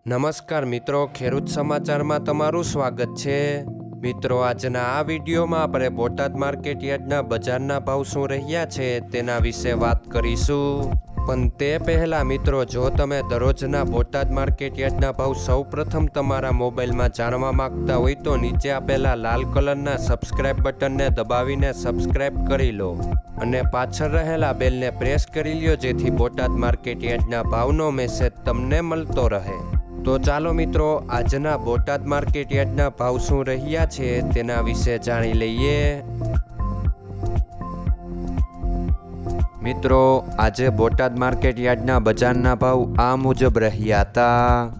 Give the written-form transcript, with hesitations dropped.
નમસ્કાર મિત્રો, ખેડૂત સમાચારમાં તમારું સ્વાગત છે। મિત્રો, આજના આ વિડીયોમાં આપણે બોટાદ માર્કેટ યાર્ડના બજારના ભાવ શું રહ્યા છે તેના વિશે વાત કરીશું। પણ તે પહેલાં મિત્રો, જો તમે દરરોજના બોટાદ માર્કેટ યાર્ડના ભાવ સૌપ્રથમ તમારા મોબાઈલમાં જાણવા માંગતા હોય તો નીચે આપેલા લાલ કલરના સબસ્ક્રાઇબ બટનને દબાવીને સબસ્ક્રાઇબ કરી લો અને પાછળ રહેલા બેલને પ્રેસ કરી લ્યો, જેથી બોટાદ માર્કેટ યાર્ડના ભાવનો મેસેજ તમને મળતો રહે। તો ચાલો મિત્રો, આજના બોટાદ માર્કેટ યાર્ડના ભાવ શું રહ્યા છે તેના વિશે જાણી લઈએ। મિત્રો, આજે બોટાદ માર્કેટ યાર્ડના બજારના ભાવ આ મુજબ રહ્યા હતા।